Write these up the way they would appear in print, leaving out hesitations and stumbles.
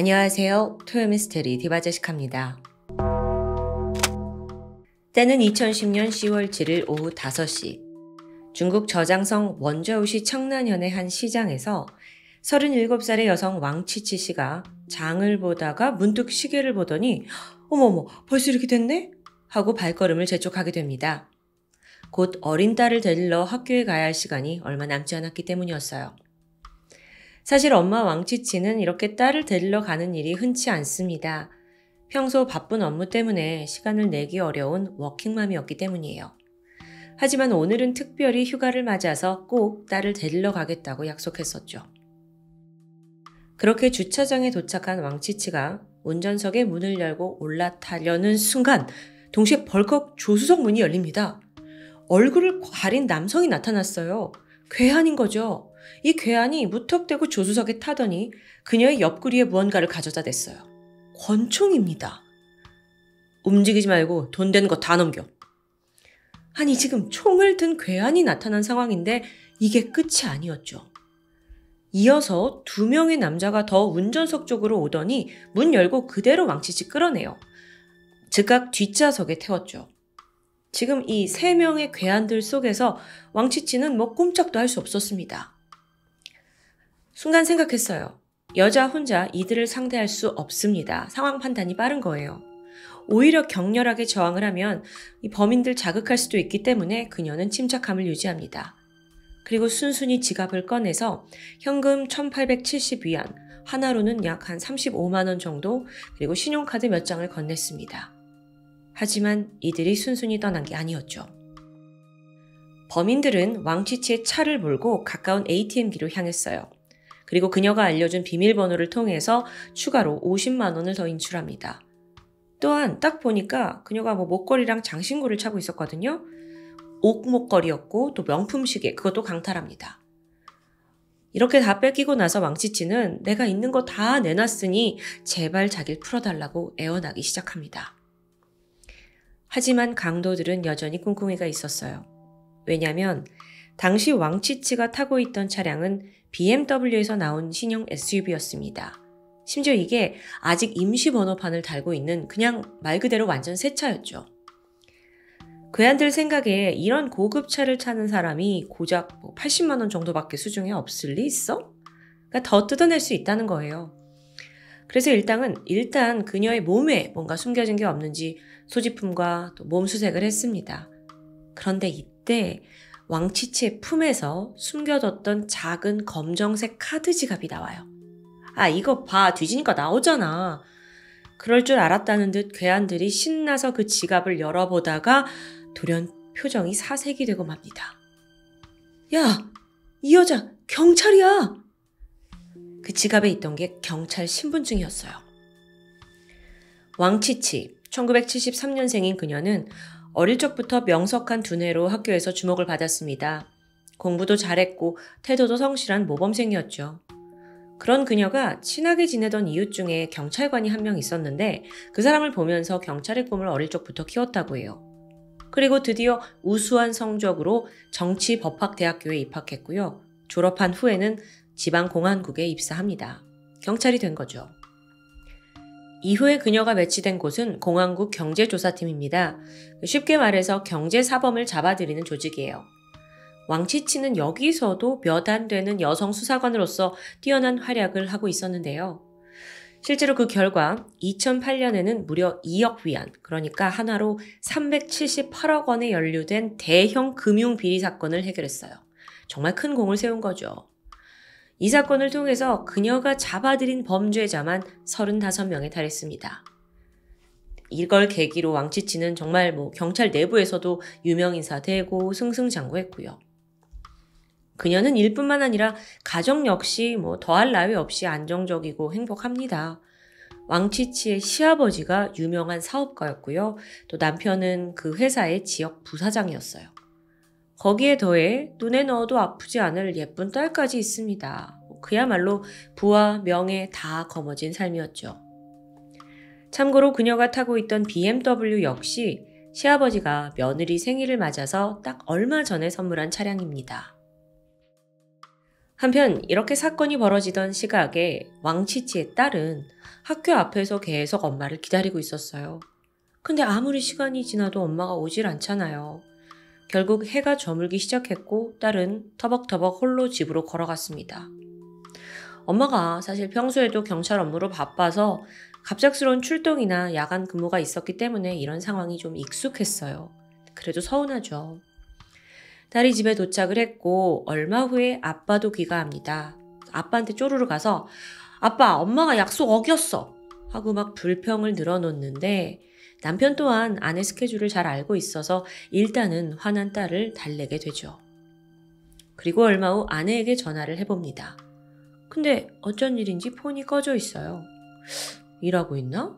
안녕하세요. 토요미스테리 디바제식합니다. 때는 2010년 10월 7일 오후 5시 중국 저장성 원저우시 청난현의 한 시장에서 37살의 여성 왕치치 씨가 장을 보다가 문득 시계를 보더니 어머머 벌써 이렇게 됐네? 하고 발걸음을 재촉하게 됩니다. 곧 어린 딸을 데리러 학교에 가야 할 시간이 얼마 남지 않았기 때문이었어요. 사실 엄마 왕치치는 이렇게 딸을 데리러 가는 일이 흔치 않습니다. 평소 바쁜 업무 때문에 시간을 내기 어려운 워킹맘이었기 때문이에요. 하지만 오늘은 특별히 휴가를 맞아서 꼭 딸을 데리러 가겠다고 약속했었죠. 그렇게 주차장에 도착한 왕치치가 운전석의 문을 열고 올라타려는 순간 동시에 벌컥 조수석 문이 열립니다. 얼굴을 가린 남성이 나타났어요. 괴한인 거죠. 이 괴한이 무턱대고 조수석에 타더니 그녀의 옆구리에 무언가를 가져다 댔어요. 권총입니다. 움직이지 말고 돈 되는 거 다 넘겨. 아니 지금 총을 든 괴한이 나타난 상황인데 이게 끝이 아니었죠. 이어서 2명의 남자가 더 운전석 쪽으로 오더니 문 열고 그대로 왕치치 끌어내요. 즉각 뒷좌석에 태웠죠. 지금 이 3명의 괴한들 속에서 왕치치는 꼼짝도 할 수 없었습니다. 순간 생각했어요. 여자 혼자 이들을 상대할 수 없습니다. 상황 판단이 빠른 거예요. 오히려 격렬하게 저항을 하면 이 범인들 자극할 수도 있기 때문에 그녀는 침착함을 유지합니다. 그리고 순순히 지갑을 꺼내서 현금 1870위안, 하나로는 약 한 35만 원 정도, 그리고 신용카드 몇 장을 건넸습니다. 하지만 이들이 순순히 떠난 게 아니었죠. 범인들은 왕치치의 차를 몰고 가까운 ATM기로 향했어요. 그리고 그녀가 알려준 비밀번호를 통해서 추가로 50만 원을 더 인출합니다. 또한 딱 보니까 그녀가 목걸이랑 장신구를 차고 있었거든요. 옥목걸이였고 또 명품 시계, 그것도 강탈합니다. 이렇게 다 뺏기고 나서 왕치치는 내가 있는 거 다 내놨으니 제발 자기를 풀어달라고 애원하기 시작합니다. 하지만 강도들은 여전히 꿍꿍이가 있었어요. 왜냐하면 당시 왕치치가 타고 있던 차량은 BMW에서 나온 신형 SUV였습니다. 심지어 이게 아직 임시 번호판을 달고 있는 그냥 말 그대로 완전 새 차였죠. 괴한들 생각에 이런 고급 차를 타는 사람이 고작 80만 원 정도밖에 수중에 없을 리 있어? 그러니까 더 뜯어낼 수 있다는 거예요. 그래서 일단 그녀의 몸에 뭔가 숨겨진 게 없는지 소지품과 또 몸수색을 했습니다. 그런데 이때 왕치치의 품에서 숨겨뒀던 작은 검정색 카드 지갑이 나와요. 아 이거 봐, 뒤지니까 나오잖아. 그럴 줄 알았다는 듯 괴한들이 신나서 그 지갑을 열어보다가 돌연 표정이 사색이 되고 맙니다. 야, 이 여자 경찰이야! 그 지갑에 있던 게 경찰 신분증이었어요. 왕치치, 1973년생인 그녀는 어릴 적부터 명석한 두뇌로 학교에서 주목을 받았습니다. 공부도 잘했고 태도도 성실한 모범생이었죠. 그런 그녀가 친하게 지내던 이웃 중에 경찰관이 한 명 있었는데 그 사람을 보면서 경찰의 꿈을 어릴 적부터 키웠다고 해요. 그리고 드디어 우수한 성적으로 정치법학대학교에 입학했고요. 졸업한 후에는 지방공안국에 입사합니다. 경찰이 된 거죠. 이후에 그녀가 배치된 곳은 공안국 경제조사팀입니다. 쉽게 말해서 경제사범을 잡아들이는 조직이에요. 왕치치는 여기서도 몇 안 되는 여성 수사관으로서 뛰어난 활약을 하고 있었는데요. 실제로 그 결과 2008년에는 무려 2억 위안, 그러니까 하나로 378억 원에 연루된 대형 금융 비리 사건을 해결했어요. 정말 큰 공을 세운 거죠. 이 사건을 통해서 그녀가 잡아들인 범죄자만 35명에 달했습니다. 이걸 계기로 왕치치는 정말 경찰 내부에서도 유명인사 되고 승승장구했고요. 그녀는 일뿐만 아니라 가정 역시 더할 나위 없이 안정적이고 행복합니다. 왕치치의 시아버지가 유명한 사업가였고요. 또 남편은 그 회사의 지역 부사장이었어요. 거기에 더해 눈에 넣어도 아프지 않을 예쁜 딸까지 있습니다. 그야말로 부와 명예 다 거머쥔 삶이었죠. 참고로 그녀가 타고 있던 BMW 역시 시아버지가 며느리 생일을 맞아서 딱 얼마 전에 선물한 차량입니다. 한편 이렇게 사건이 벌어지던 시각에 왕치치의 딸은 학교 앞에서 계속 엄마를 기다리고 있었어요. 근데 아무리 시간이 지나도 엄마가 오질 않잖아요. 결국 해가 저물기 시작했고 딸은 터벅터벅 홀로 집으로 걸어갔습니다. 엄마가 사실 평소에도 경찰 업무로 바빠서 갑작스러운 출동이나 야간 근무가 있었기 때문에 이런 상황이 좀 익숙했어요. 그래도 서운하죠. 딸이 집에 도착을 했고 얼마 후에 아빠도 귀가합니다. 아빠한테 쪼르르 가서 아빠, 엄마가 약속 어겼어 하고 막 불평을 늘어놓는데 남편 또한 아내 스케줄을 잘 알고 있어서 일단은 화난 딸을 달래게 되죠. 그리고 얼마 후 아내에게 전화를 해봅니다. 근데 어쩐 일인지 폰이 꺼져 있어요. 일하고 있나?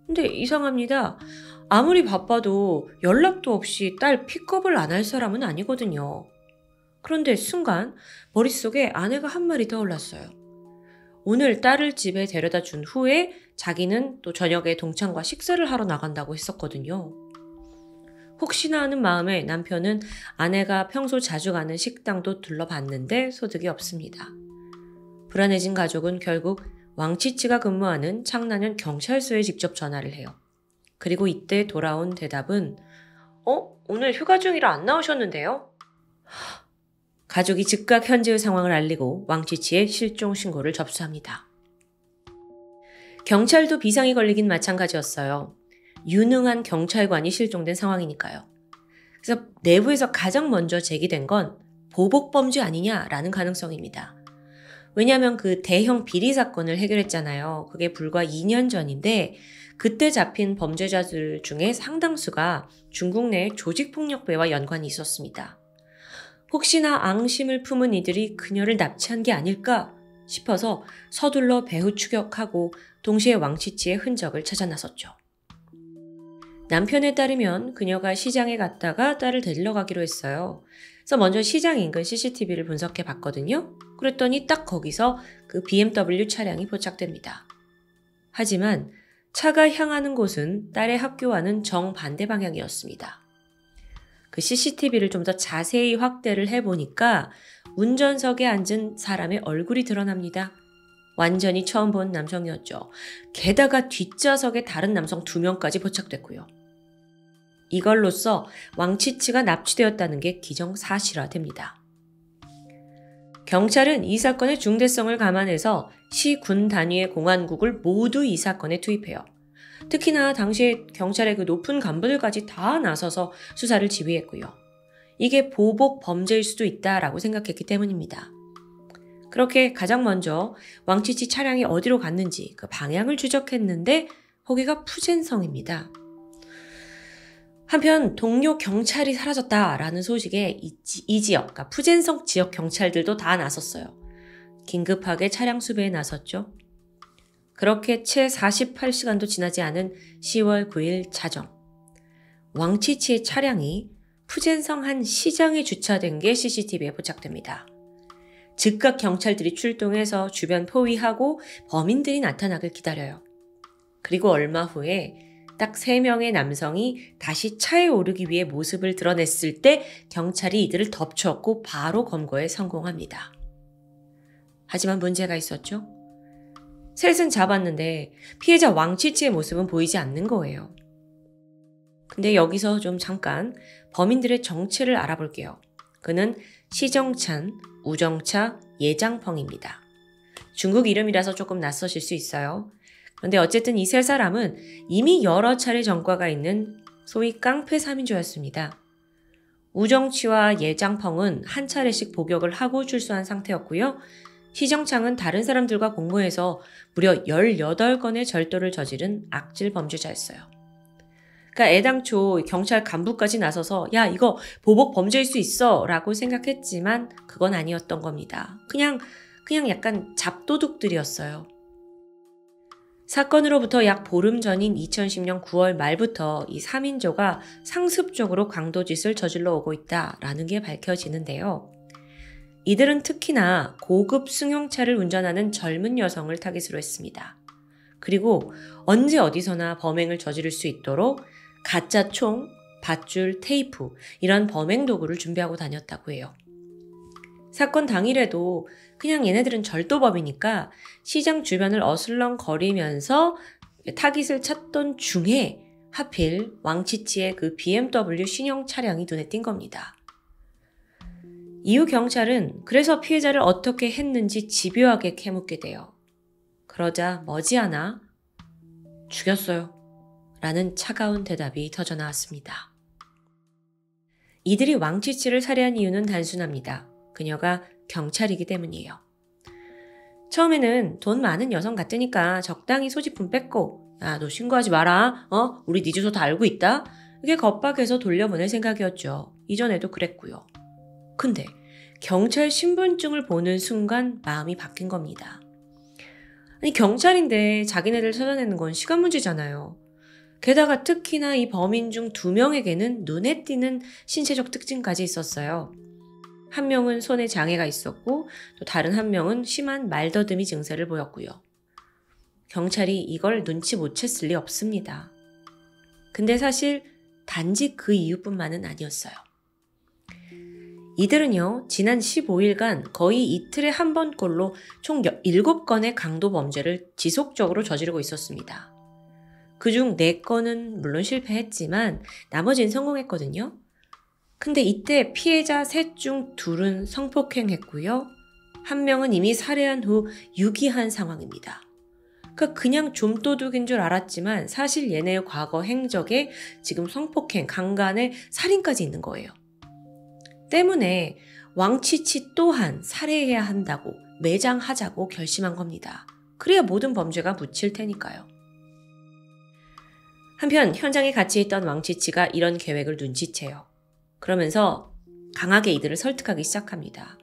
근데 이상합니다. 아무리 바빠도 연락도 없이 딸 픽업을 안 할 사람은 아니거든요. 그런데 순간 머릿속에 아내가 한 말이 떠올랐어요. 오늘 딸을 집에 데려다 준 후에 자기는 또 저녁에 동창과 식사를 하러 나간다고 했었거든요. 혹시나 하는 마음에 남편은 아내가 평소 자주 가는 식당도 둘러봤는데 소득이 없습니다. 불안해진 가족은 결국 왕치치가 근무하는 창란현 경찰서에 직접 전화를 해요. 그리고 이때 돌아온 대답은 오늘 휴가 중이라 안 나오셨는데요? 가족이 즉각 현재의 상황을 알리고 왕치치의 실종 신고를 접수합니다. 경찰도 비상이 걸리긴 마찬가지였어요. 유능한 경찰관이 실종된 상황이니까요. 그래서 내부에서 가장 먼저 제기된 건 보복범죄 아니냐라는 가능성입니다. 왜냐하면 그 대형 비리 사건을 해결했잖아요. 그게 불과 2년 전인데 그때 잡힌 범죄자들 중에 상당수가 중국 내 조직폭력배와 연관이 있었습니다. 혹시나 앙심을 품은 이들이 그녀를 납치한 게 아닐까 싶어서 서둘러 배후 추격하고 동시에 왕치치의 흔적을 찾아 나섰죠. 남편에 따르면 그녀가 시장에 갔다가 딸을 데리러 가기로 했어요. 그래서 먼저 시장 인근 CCTV를 분석해 봤거든요. 그랬더니 딱 거기서 그 BMW 차량이 포착됩니다. 하지만 차가 향하는 곳은 딸의 학교와는 정반대 방향이었습니다. 그 CCTV를 좀 더 자세히 확대를 해보니까 운전석에 앉은 사람의 얼굴이 드러납니다. 완전히 처음 본 남성이었죠. 게다가 뒷좌석에 다른 남성 2명까지 포착됐고요. 이걸로써 왕치치가 납치되었다는 게 기정사실화됩니다. 경찰은 이 사건의 중대성을 감안해서 시, 군 단위의 공안국을 모두 이 사건에 투입해요. 특히나 당시에 경찰의 그 높은 간부들까지 다 나서서 수사를 지휘했고요. 이게 보복 범죄일 수도 있다라고 생각했기 때문입니다. 그렇게 가장 먼저 왕치치 차량이 어디로 갔는지 그 방향을 추적했는데 거기가 푸젠성입니다. 한편 동료 경찰이 사라졌다라는 소식에 이 지역, 그러니까 푸젠성 지역 경찰들도 다 나섰어요. 긴급하게 차량 수배에 나섰죠. 그렇게 채 48시간도 지나지 않은 10월 9일 자정. 왕치치의 차량이 푸젠성 한 시장에 주차된 게 CCTV에 포착됩니다. 즉각 경찰들이 출동해서 주변 포위하고 범인들이 나타나길 기다려요. 그리고 얼마 후에 딱 3명의 남성이 다시 차에 오르기 위해 모습을 드러냈을 때 경찰이 이들을 덮쳤고 바로 검거에 성공합니다. 하지만 문제가 있었죠. 셋은 잡았는데 피해자 왕치치의 모습은 보이지 않는 거예요. 근데 여기서 좀 잠깐 범인들의 정체를 알아볼게요. 그는 시정찬, 우정차, 예장펑입니다. 중국 이름이라서 조금 낯서실 수 있어요. 그런데 어쨌든 이 3사람은 이미 여러 차례 전과가 있는 소위 깡패 3인조였습니다. 우정치와 예장펑은 한 차례씩 복역을 하고 출소한 상태였고요. 시정창은 다른 사람들과 공모해서 무려 18건의 절도를 저지른 악질 범죄자였어요. 그러니까 애당초 경찰 간부까지 나서서 야 이거 보복 범죄일 수 있어 라고 생각했지만 그건 아니었던 겁니다. 그냥 약간 잡도둑들이었어요. 사건으로부터 약 보름 전인 2010년 9월 말부터 이 3인조가 상습적으로 강도짓을 저질러 오고 있다라는 게 밝혀지는데요. 이들은 특히나 고급 승용차를 운전하는 젊은 여성을 타깃으로 했습니다. 그리고 언제 어디서나 범행을 저지를 수 있도록 가짜 총, 밧줄, 테이프 이런 범행 도구를 준비하고 다녔다고 해요. 사건 당일에도 그냥 얘네들은 절도범이니까 시장 주변을 어슬렁거리면서 타깃을 찾던 중에 하필 왕치치의 그 BMW 신형 차량이 눈에 띈 겁니다. 이후 경찰은 그래서 피해자를 어떻게 했는지 집요하게 캐묻게 돼요. 그러자 머지않아 죽였어요 라는 차가운 대답이 터져나왔습니다. 이들이 왕치치를 살해한 이유는 단순합니다. 그녀가 경찰이기 때문이에요. 처음에는 돈 많은 여성 같으니까 적당히 소지품 뺏고 야, 너 신고하지 마라. 우리 네 주소 다 알고 있다. 이게 겁박해서 돌려보낼 생각이었죠. 이전에도 그랬고요. 근데 경찰 신분증을 보는 순간 마음이 바뀐 겁니다. 아니 경찰인데 자기네들 찾아내는 건 시간 문제잖아요. 게다가 특히나 이 범인 중 2명에게는 눈에 띄는 신체적 특징까지 있었어요. 한 명은 손에 장애가 있었고 또 다른 한 명은 심한 말더듬이 증세를 보였고요. 경찰이 이걸 눈치 못 챘을 리 없습니다. 근데 사실 단지 그 이유뿐만은 아니었어요. 이들은요, 지난 15일간 거의 이틀에 한 번꼴로 총 7건의 강도 범죄를 지속적으로 저지르고 있었습니다. 그중 4건은 물론 실패했지만 나머지는 성공했거든요. 근데 이때 피해자 셋 중 2은 성폭행했고요. 한 명은 이미 살해한 후 유기한 상황입니다. 그러니까 그냥 좀도둑인 줄 알았지만 사실 얘네의 과거 행적에 지금 성폭행, 강간에 살인까지 있는 거예요. 때문에 왕치치 또한 살해해야 한다고 매장하자고 결심한 겁니다. 그래야 모든 범죄가 묻힐 테니까요. 한편 현장에 같이 있던 왕치치가 이런 계획을 눈치채요. 그러면서 강하게 이들을 설득하기 시작합니다.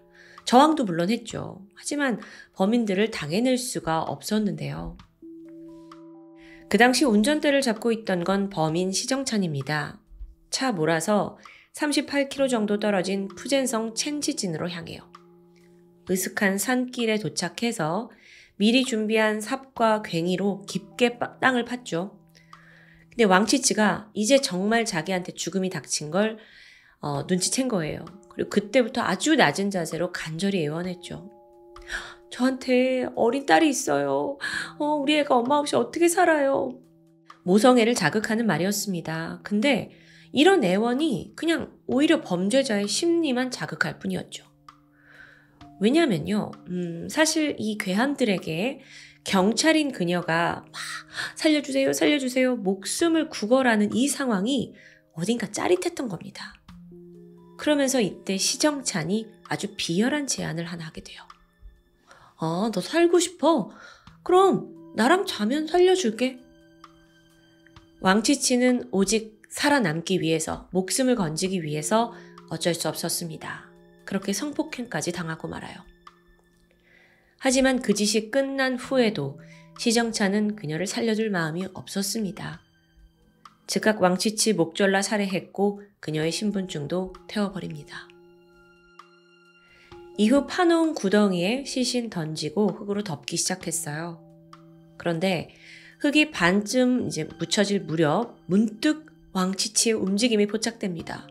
저항도 물론 했죠. 하지만 범인들을 당해낼 수가 없었는데요. 그 당시 운전대를 잡고 있던 건 범인 시정찬입니다. 차 몰아서 38km 정도 떨어진 푸젠성 첸지진으로 향해요. 으슥한 산길에 도착해서 미리 준비한 삽과 괭이로 깊게 땅을 팠죠. 근데 왕치치가 이제 정말 자기한테 죽음이 닥친 걸 눈치챈 거예요. 그리고 그때부터 아주 낮은 자세로 간절히 애원했죠. 저한테 어린 딸이 있어요. 우리 애가 엄마 없이 어떻게 살아요? 모성애를 자극하는 말이었습니다. 근데 이런 애원이 그냥 오히려 범죄자의 심리만 자극할 뿐이었죠. 왜냐면요, 사실 이 괴한들에게 경찰인 그녀가 막 살려주세요, 살려주세요, 목숨을 구걸하는 이 상황이 어딘가 짜릿했던 겁니다. 그러면서 이때 시정찬이 아주 비열한 제안을 하나 하게 돼요. 너 살고 싶어? 그럼 나랑 자면 살려줄게. 왕치치는 오직 살아남기 위해서, 목숨을 건지기 위해서 어쩔 수 없었습니다. 그렇게 성폭행까지 당하고 말아요. 하지만 그 짓이 끝난 후에도 시정찬은 그녀를 살려줄 마음이 없었습니다. 즉각 왕치치 목졸라 살해했고 그녀의 신분증도 태워버립니다. 이후 파놓은 구덩이에 시신 던지고 흙으로 덮기 시작했어요. 그런데 흙이 반쯤 이제 묻혀질 무렵 문득 왕치치의 움직임이 포착됩니다.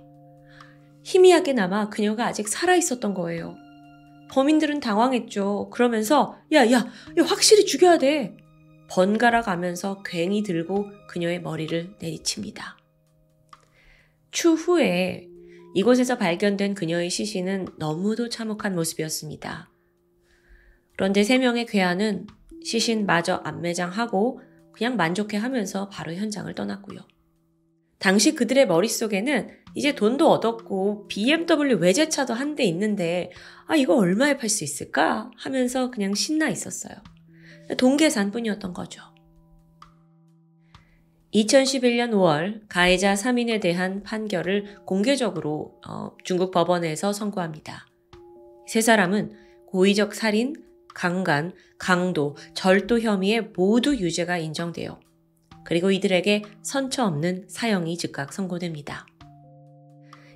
희미하게나마 그녀가 아직 살아있었던 거예요. 범인들은 당황했죠. 그러면서 야, 확실히 죽여야 돼. 번갈아 가면서 괭이 들고 그녀의 머리를 내리칩니다. 추후에 이곳에서 발견된 그녀의 시신은 너무도 참혹한 모습이었습니다. 그런데 3명의 괴한은 시신마저 안매장하고 그냥 만족해하면서 바로 현장을 떠났고요. 당시 그들의 머릿속에는 이제 돈도 얻었고 BMW 외제차도 한 대 있는데 이거 얼마에 팔 수 있을까 하면서 그냥 신나 있었어요. 돈 계산뿐이었던 거죠. 2011년 5월 가해자 3인에 대한 판결을 공개적으로 중국 법원에서 선고합니다. 3사람은 고의적 살인, 강간, 강도, 절도 혐의에 모두 유죄가 인정돼요. 그리고 이들에게 선처 없는 사형이 즉각 선고됩니다.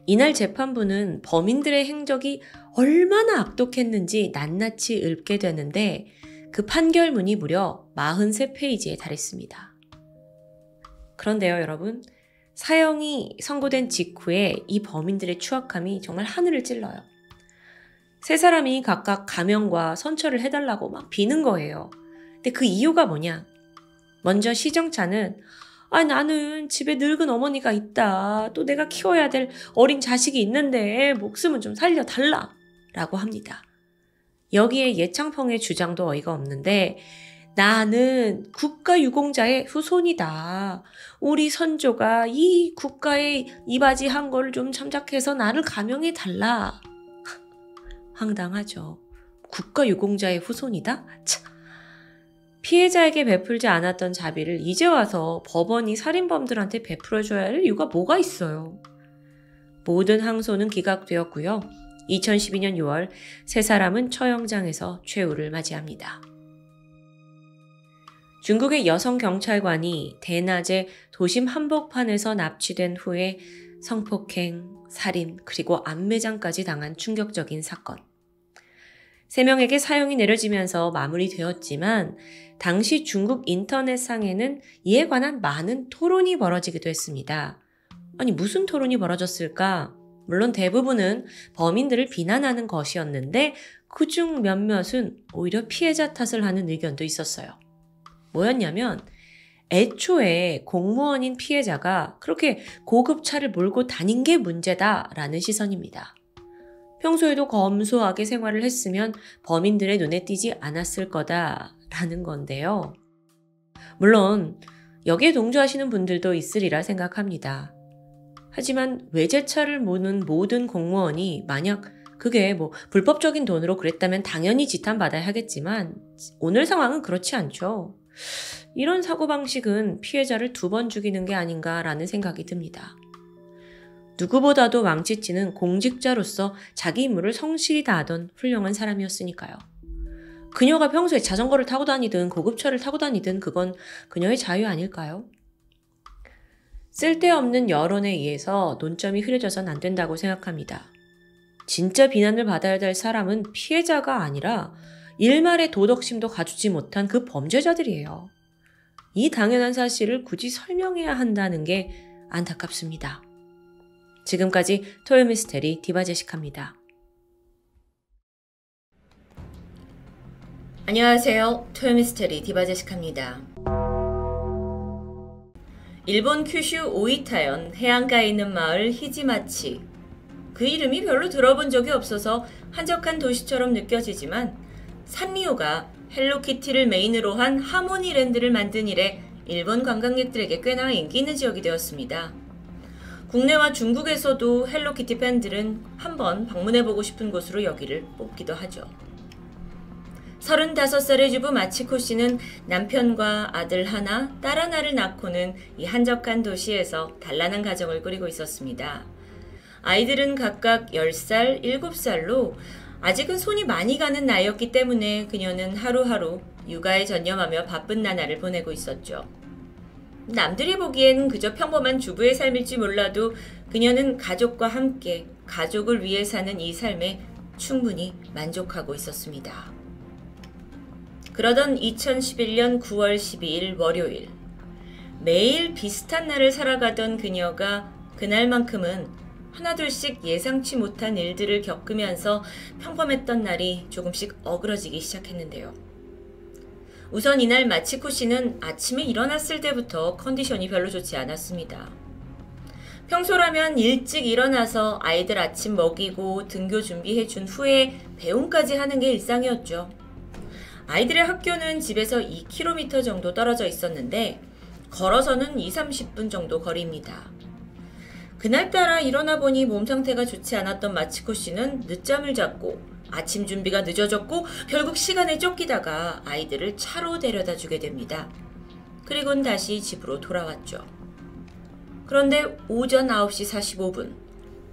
이날 재판부는 범인들의 행적이 얼마나 악독했는지 낱낱이 읊게 되는데 그 판결문이 무려 43페이지에 달했습니다. 그런데요, 여러분, 사형이 선고된 직후에 이 범인들의 추악함이 정말 하늘을 찔러요. 세 사람이 각각 가명과 선처를 해달라고 막 비는 거예요. 근데 그 이유가 뭐냐? 먼저 시정차는 나는 집에 늙은 어머니가 있다. 또 내가 키워야 될 어린 자식이 있는데 목숨은 좀 살려달라. 라고 합니다. 여기에 예창펑의 주장도 어이가 없는데 나는 국가유공자의 후손이다. 우리 선조가 이 국가에 이바지한 거를 좀 참작해서 나를 감형해달라. 황당하죠. 국가유공자의 후손이다? 참. 피해자에게 베풀지 않았던 자비를 이제 와서 법원이 살인범들한테 베풀어줘야 할 이유가 뭐가 있어요. 모든 항소는 기각되었고요. 2012년 6월 세 사람은 처형장에서 최후를 맞이합니다. 중국의 여성 경찰관이 대낮에 도심 한복판에서 납치된 후에 성폭행, 살인, 그리고 암매장까지 당한 충격적인 사건. 3명에게 사형이 내려지면서 마무리되었지만 당시 중국 인터넷상에는 이에 관한 많은 토론이 벌어지기도 했습니다. 아니 무슨 토론이 벌어졌을까? 물론 대부분은 범인들을 비난하는 것이었는데 그중 몇몇은 오히려 피해자 탓을 하는 의견도 있었어요. 뭐였냐면 애초에 공무원인 피해자가 그렇게 고급 차를 몰고 다닌 게 문제다라는 시선입니다. 평소에도 검소하게 생활을 했으면 범인들의 눈에 띄지 않았을 거다라는 건데요. 물론 여기에 동조하시는 분들도 있으리라 생각합니다. 하지만 외제차를 모는 모든 공무원이 만약 그게 불법적인 돈으로 그랬다면 당연히 지탄받아야 하겠지만 오늘 상황은 그렇지 않죠. 이런 사고방식은 피해자를 2번 죽이는 게 아닌가라는 생각이 듭니다. 누구보다도 왕치치는 공직자로서 자기 임무를 성실히 다하던 훌륭한 사람이었으니까요. 그녀가 평소에 자전거를 타고 다니든 고급차를 타고 다니든 그건 그녀의 자유 아닐까요? 쓸데없는 여론에 의해서 논점이 흐려져선 안 된다고 생각합니다. 진짜 비난을 받아야 될 사람은 피해자가 아니라 일말의 도덕심도 가지지 못한 그 범죄자들이에요. 이 당연한 사실을 굳이 설명해야 한다는 게 안타깝습니다. 지금까지 토요미스테리 디바제시카입니다. 안녕하세요. 토요미스테리 디바제시카입니다. 일본 큐슈 오이타현 해안가에 있는 마을 히지마치. 그 이름이 별로 들어본 적이 없어서 한적한 도시처럼 느껴지지만 산리오가 헬로키티를 메인으로 한 하모니랜드를 만든 이래 일본 관광객들에게 꽤나 인기 있는 지역이 되었습니다. 국내와 중국에서도 헬로키티 팬들은 한번 방문해보고 싶은 곳으로 여기를 뽑기도 하죠. 35살의 주부 마치코 씨는 남편과 아들 하나, 딸 하나를 낳고는 이 한적한 도시에서 단란한 가정을 꾸리고 있었습니다. 아이들은 각각 10살, 7살로 아직은 손이 많이 가는 나이였기 때문에 그녀는 하루하루 육아에 전념하며 바쁜 나날을 보내고 있었죠. 남들이 보기엔 그저 평범한 주부의 삶일지 몰라도 그녀는 가족과 함께 가족을 위해 사는 이 삶에 충분히 만족하고 있었습니다. 그러던 2011년 9월 12일 월요일, 매일 비슷한 날을 살아가던 그녀가 그날만큼은 하나둘씩 예상치 못한 일들을 겪으면서 평범했던 날이 조금씩 어그러지기 시작했는데요. 우선 이날 마치코 씨는 아침에 일어났을 때부터 컨디션이 별로 좋지 않았습니다. 평소라면 일찍 일어나서 아이들 아침 먹이고 등교 준비해준 후에 배움까지 하는 게 일상이었죠. 아이들의 학교는 집에서 2km 정도 떨어져 있었는데 걸어서는 20-30분 정도 거리입니다. 그날따라 일어나 보니 몸 상태가 좋지 않았던 마치코 씨는 늦잠을 잤고 아침 준비가 늦어졌고 결국 시간에 쫓기다가 아이들을 차로 데려다 주게 됩니다. 그리고는 다시 집으로 돌아왔죠. 그런데 오전 9시 45분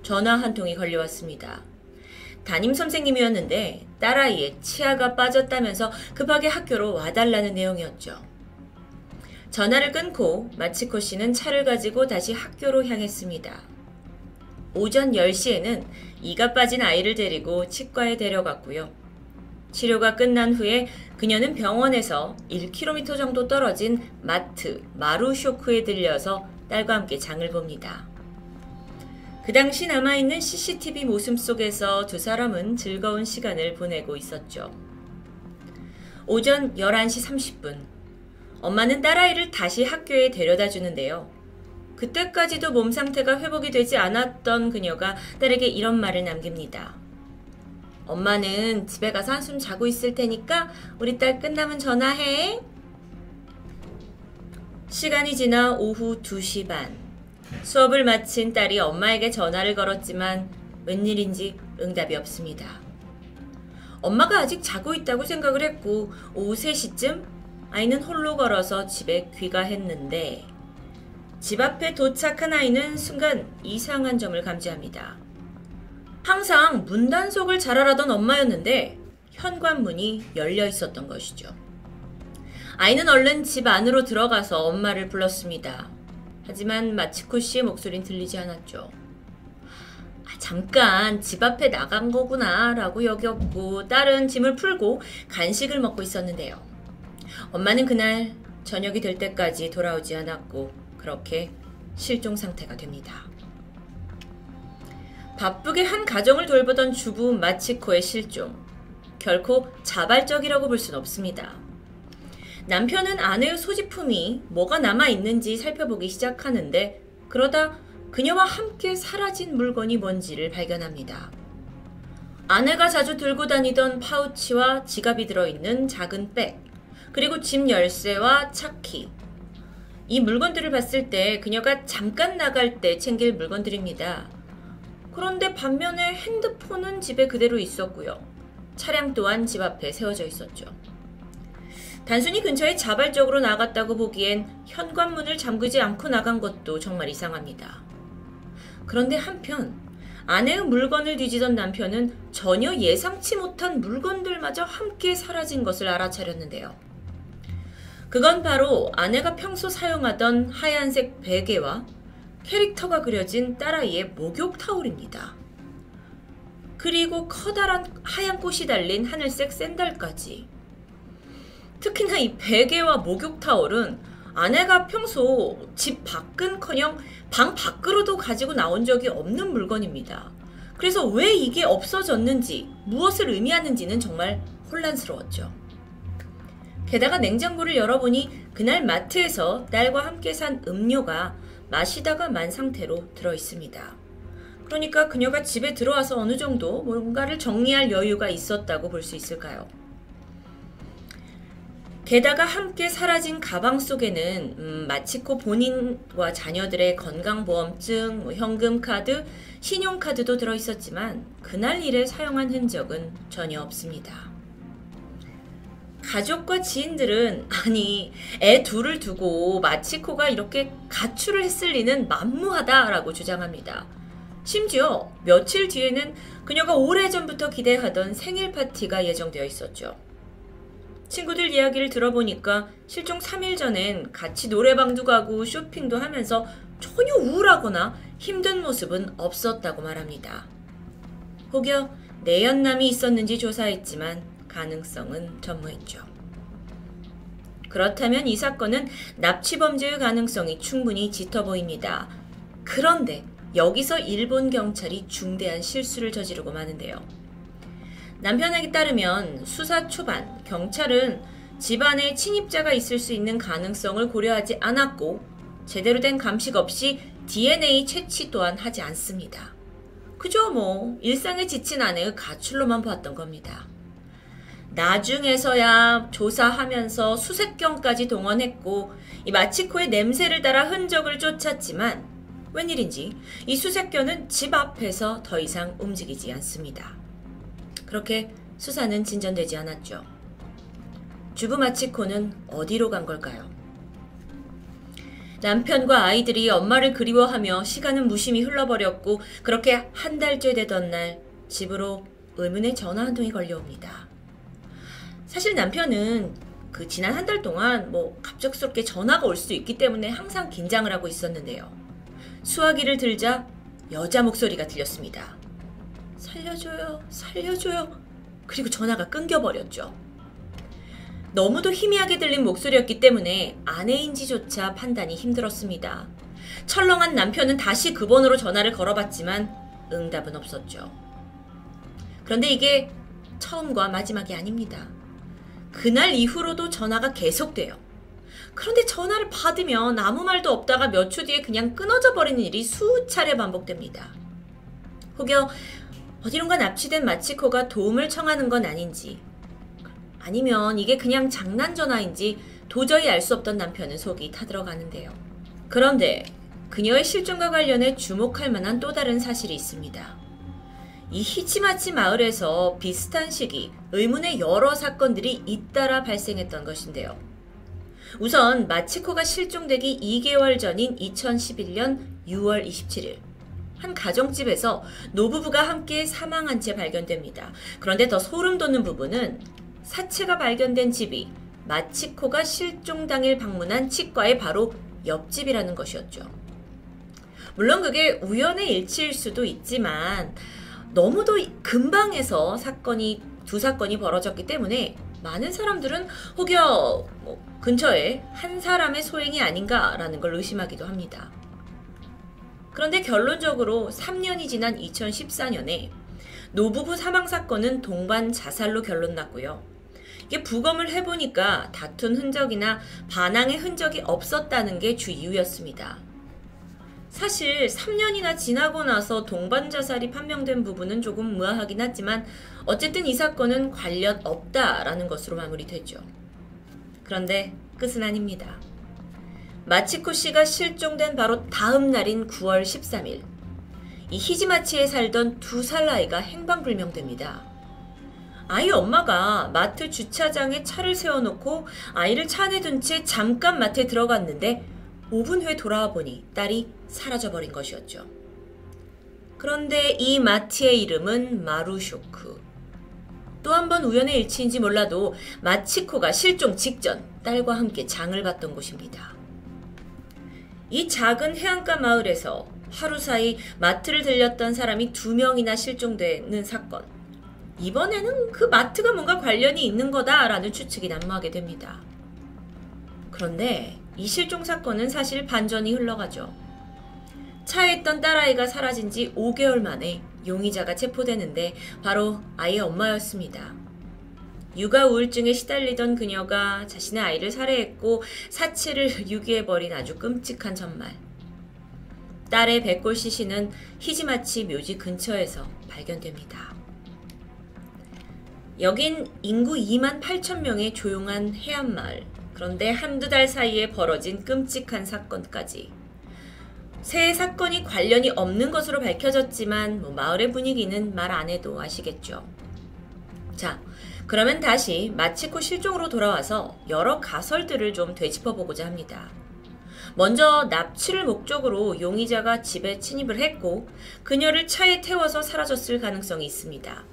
전화 한 통이 걸려왔습니다. 담임 선생님이었는데 딸아이의 치아가 빠졌다면서 급하게 학교로 와달라는 내용이었죠. 전화를 끊고 마치코 씨는 차를 가지고 다시 학교로 향했습니다. 오전 10시에는 이가 빠진 아이를 데리고 치과에 데려갔고요. 치료가 끝난 후에 그녀는 병원에서 1km 정도 떨어진 마트 마루쇼크에 들려서 딸과 함께 장을 봅니다. 그 당시 남아있는 CCTV 모습 속에서 두 사람은 즐거운 시간을 보내고 있었죠. 오전 11시 30분, 엄마는 딸아이를 다시 학교에 데려다 주는데요. 그때까지도 몸 상태가 회복이 되지 않았던 그녀가 딸에게 이런 말을 남깁니다. 엄마는 집에 가서 한숨 자고 있을 테니까 우리 딸 끝나면 전화해. 시간이 지나 오후 2시 반. 수업을 마친 딸이 엄마에게 전화를 걸었지만 웬일인지 응답이 없습니다. 엄마가 아직 자고 있다고 생각을 했고 오후 3시쯤 아이는 홀로 걸어서 집에 귀가했는데 집 앞에 도착한 아이는 순간 이상한 점을 감지합니다. 항상 문단속을 잘 알아던 엄마였는데 현관문이 열려 있었던 것이죠. 아이는 얼른 집 안으로 들어가서 엄마를 불렀습니다. 하지만 마치코 씨의 목소리는 들리지 않았죠. 잠깐 집 앞에 나간 거구나 라고 여겼고 딸은 짐을 풀고 간식을 먹고 있었는데요. 엄마는 그날 저녁이 될 때까지 돌아오지 않았고 그렇게 실종 상태가 됩니다. 바쁘게 한 가정을 돌보던 주부 마치코의 실종. 결코 자발적이라고 볼 수는 없습니다. 남편은 아내의 소지품이 뭐가 남아있는지 살펴보기 시작하는데 그러다 그녀와 함께 사라진 물건이 뭔지를 발견합니다. 아내가 자주 들고 다니던 파우치와 지갑이 들어있는 작은 백, 그리고 집 열쇠와 차키. 이 물건들을 봤을 때 그녀가 잠깐 나갈 때 챙길 물건들입니다. 그런데 반면에 핸드폰은 집에 그대로 있었고요. 차량 또한 집 앞에 세워져 있었죠. 단순히 근처에 자발적으로 나갔다고 보기엔 현관문을 잠그지 않고 나간 것도 정말 이상합니다. 그런데 한편 아내의 물건을 뒤지던 남편은 전혀 예상치 못한 물건들마저 함께 사라진 것을 알아차렸는데요. 그건 바로 아내가 평소 사용하던 하얀색 베개와 캐릭터가 그려진 딸아이의 목욕 타올입니다. 그리고 커다란 하얀 꽃이 달린 하늘색 샌들까지. 특히나 이 베개와 목욕 타올은 아내가 평소 집 밖은커녕 방 밖으로도 가지고 나온 적이 없는 물건입니다. 그래서 왜 이게 없어졌는지, 무엇을 의미하는지는 정말 혼란스러웠죠. 게다가 냉장고를 열어보니 그날 마트에서 딸과 함께 산 음료가 마시다가 만 상태로 들어있습니다. 그러니까 그녀가 집에 들어와서 어느 정도 뭔가를 정리할 여유가 있었다고 볼 수 있을까요? 게다가 함께 사라진 가방 속에는 마치코 본인과 자녀들의 건강보험증, 현금카드, 신용카드도 들어있었지만 그날 일에 사용한 흔적은 전혀 없습니다. 가족과 지인들은 아니 애 둘을 두고 마치코가 이렇게 가출을 했을 리는 만무하다라고 주장합니다. 심지어 며칠 뒤에는 그녀가 오래전부터 기대하던 생일 파티가 예정되어 있었죠. 친구들 이야기를 들어보니까 실종 3일 전엔 같이 노래방도 가고 쇼핑도 하면서 전혀 우울하거나 힘든 모습은 없었다고 말합니다. 혹여 내연남이 있었는지 조사했지만 가능성은 전무했죠. 그렇다면 이 사건은 납치범죄의 가능성이 충분히 짙어 보입니다. 그런데 여기서 일본 경찰이 중대한 실수를 저지르고 마는데요. 남편에게 따르면 수사 초반 경찰은 집안에 침입자가 있을 수 있는 가능성을 고려하지 않았고 제대로 된 감식 없이 DNA 채취 또한 하지 않습니다. 그저 일상에 지친 아내의 가출로만 보았던 겁니다. 나중에서야 조사하면서 수색경까지 동원했고 이 마치코의 냄새를 따라 흔적을 쫓았지만 웬일인지 이 수색견은 집 앞에서 더 이상 움직이지 않습니다. 그렇게 수사는 진전되지 않았죠. 주부 마치코는 어디로 간 걸까요? 남편과 아이들이 엄마를 그리워하며 시간은 무심히 흘러버렸고 그렇게 한 달째 되던 날 집으로 의문의 전화 한 통이 걸려옵니다. 사실 남편은 지난 한 달 동안 갑작스럽게 전화가 올 수 있기 때문에 항상 긴장을 하고 있었는데요. 수화기를 들자 여자 목소리가 들렸습니다. 살려줘요, 살려줘요. 그리고 전화가 끊겨버렸죠. 너무도 희미하게 들린 목소리였기 때문에 아내인지조차 판단이 힘들었습니다. 철렁한 남편은 다시 그 번호로 전화를 걸어봤지만 응답은 없었죠. 그런데 이게 처음과 마지막이 아닙니다. 그날 이후로도 전화가 계속돼요. 그런데 전화를 받으면 아무 말도 없다가 몇 초 뒤에 그냥 끊어져 버리는 일이 수차례 반복됩니다. 혹여 어디론가 납치된 마치코가 도움을 청하는 건 아닌지, 아니면 이게 그냥 장난 전화인지 도저히 알 수 없던 남편은 속이 타들어가는데요. 그런데 그녀의 실종과 관련해 주목할 만한 또 다른 사실이 있습니다. 이 히치마치 마을에서 비슷한 시기 의문의 여러 사건들이 잇따라 발생했던 것인데요. 우선 마치코가 실종되기 2개월 전인 2011년 6월 27일 한 가정집에서 노부부가 함께 사망한 채 발견됩니다. 그런데 더 소름 돋는 부분은 사체가 발견된 집이 마치코가 실종 당일 방문한 치과의 바로 옆집이라는 것이었죠. 물론 그게 우연의 일치일 수도 있지만 너무도 근방에서 두 사건이 벌어졌기 때문에 많은 사람들은 혹여 근처에 한 사람의 소행이 아닌가라는 걸 의심하기도 합니다. 그런데 결론적으로 3년이 지난 2014년에 노부부 사망 사건은 동반 자살로 결론났고요. 이게 부검을 해보니까 다툰 흔적이나 반항의 흔적이 없었다는 게 주 이유였습니다. 사실 3년이나 지나고 나서 동반 자살이 판명된 부분은 조금 의아하긴 하지만 어쨌든 이 사건은 관련 없다라는 것으로 마무리되죠. 그런데 끝은 아닙니다. 마치코 씨가 실종된 바로 다음 날인 9월 13일, 이 히지마치에 살던 2살 아이가 행방불명됩니다. 아이 엄마가 마트 주차장에 차를 세워놓고 아이를 차 안에 둔 채 잠깐 마트에 들어갔는데 5분 후에 돌아와 보니 딸이 사라져버린 것이었죠. 그런데 이 마트의 이름은 마루쇼크. 또 한 번 우연의 일치인지 몰라도 마치코가 실종 직전 딸과 함께 장을 봤던 곳입니다. 이 작은 해안가 마을에서 하루 사이 마트를 들렸던 사람이 2명이나 실종되는 사건. 이번에는 그 마트가 뭔가 관련이 있는 거다라는 추측이 난무하게 됩니다. 그런데 이 실종 사건은 사실 반전이 흘러가죠. 차에 있던 딸아이가 사라진 지 5개월 만에 용의자가 체포되는데 바로 아이의 엄마였습니다. 육아 우울증에 시달리던 그녀가 자신의 아이를 살해했고 사체를 유기해버린 아주 끔찍한 전말. 딸의 백골 시신은 히지마치 묘지 근처에서 발견됩니다. 여긴 인구 2만 8천 명의 조용한 해안마을. 그런데 한두 달 사이에 벌어진 끔찍한 사건까지. 새 사건이 관련이 없는 것으로 밝혀졌지만 마을의 분위기는 말 안 해도 아시겠죠. 자, 그러면 다시 마치코 실종으로 돌아와서 여러 가설들을 좀 되짚어보고자 합니다. 먼저 납치를 목적으로 용의자가 집에 침입을 했고 그녀를 차에 태워서 사라졌을 가능성이 있습니다.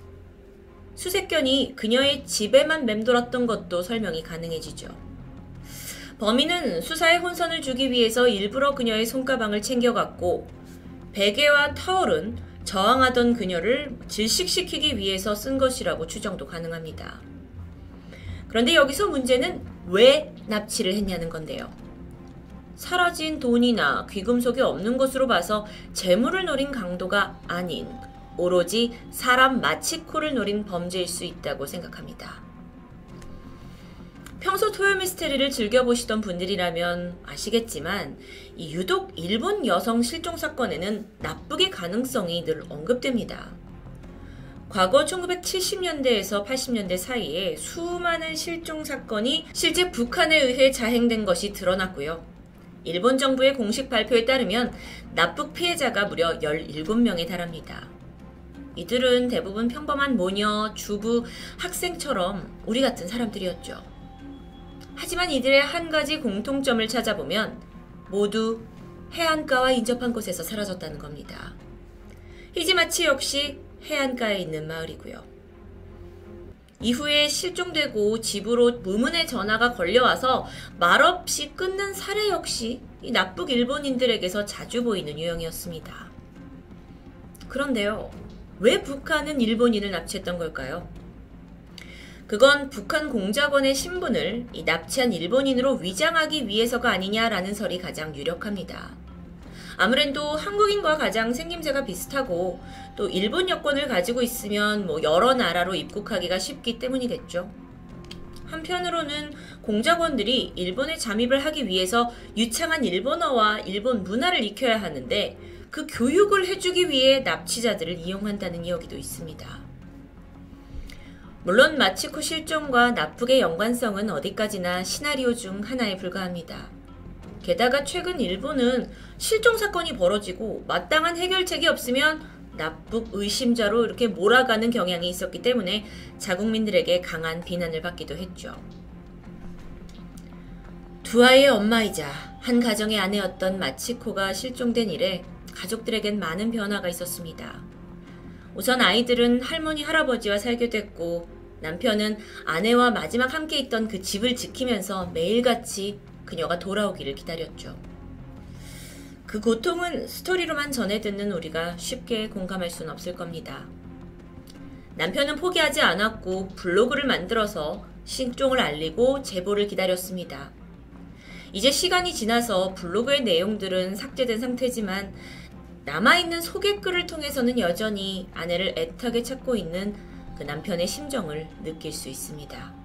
수색견이 그녀의 집에만 맴돌았던 것도 설명이 가능해지죠. 범인은 수사에 혼선을 주기 위해서 일부러 그녀의 손가방을 챙겨갔고 베개와 타월은 저항하던 그녀를 질식시키기 위해서 쓴 것이라고 추정도 가능합니다. 그런데 여기서 문제는 왜 납치를 했냐는 건데요. 사라진 돈이나 귀금속이 없는 것으로 봐서 재물을 노린 강도가 아닌 오로지 사람 마치코를 노린 범죄일 수 있다고 생각합니다. 평소 토요 미스테리를 즐겨보시던 분들이라면 아시겠지만 유독 일본 여성 실종 사건에는 납북의 가능성이 늘 언급됩니다. 과거 1970년대에서 80년대 사이에 수많은 실종 사건이 실제 북한에 의해 자행된 것이 드러났고요. 일본 정부의 공식 발표에 따르면 납북 피해자가 무려 17명에 달합니다. 이들은 대부분 평범한 모녀, 주부, 학생처럼 우리 같은 사람들이었죠. 하지만 이들의 한 가지 공통점을 찾아보면 모두 해안가와 인접한 곳에서 사라졌다는 겁니다. 히지마치 역시 해안가에 있는 마을이고요. 이후에 실종되고 집으로 의문의 전화가 걸려와서 말없이 끊는 사례 역시 이 납북 일본인들에게서 자주 보이는 유형이었습니다. 그런데요, 왜 북한은 일본인을 납치했던 걸까요? 그건 북한 공작원의 신분을 이 납치한 일본인으로 위장하기 위해서가 아니냐라는 설이 가장 유력합니다. 아무래도 한국인과 가장 생김새가 비슷하고 또 일본 여권을 가지고 있으면 여러 나라로 입국하기가 쉽기 때문이겠죠. 한편으로는 공작원들이 일본에 잠입을 하기 위해서 유창한 일본어와 일본 문화를 익혀야 하는데 그 교육을 해주기 위해 납치자들을 이용한다는 이야기도 있습니다. 물론 마치코 실종과 납북의 연관성은 어디까지나 시나리오 중 하나에 불과합니다. 게다가 최근 일본은 실종 사건이 벌어지고 마땅한 해결책이 없으면 납북 의심자로 이렇게 몰아가는 경향이 있었기 때문에 자국민들에게 강한 비난을 받기도 했죠. 두 아이의 엄마이자 한 가정의 아내였던 마치코가 실종된 이래 가족들에겐 많은 변화가 있었습니다. 우선 아이들은 할머니, 할아버지와 살게 됐고 남편은 아내와 마지막 함께 있던 그 집을 지키면서 매일같이 그녀가 돌아오기를 기다렸죠. 그 고통은 스토리로만 전해 듣는 우리가 쉽게 공감할 수는 없을 겁니다. 남편은 포기하지 않았고 블로그를 만들어서 실종을 알리고 제보를 기다렸습니다. 이제 시간이 지나서 블로그의 내용들은 삭제된 상태지만 남아있는 소개글을 통해서는 여전히 아내를 애타게 찾고 있는 그 남편의 심정을 느낄 수 있습니다.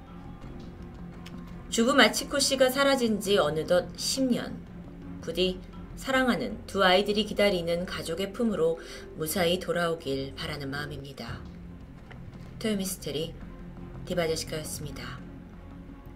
죽은 마치코 씨가 사라진 지 어느덧 10년. 부디 사랑하는 두 아이들이 기다리는 가족의 품으로 무사히 돌아오길 바라는 마음입니다. 토요미스테리 디바제시카였습니다.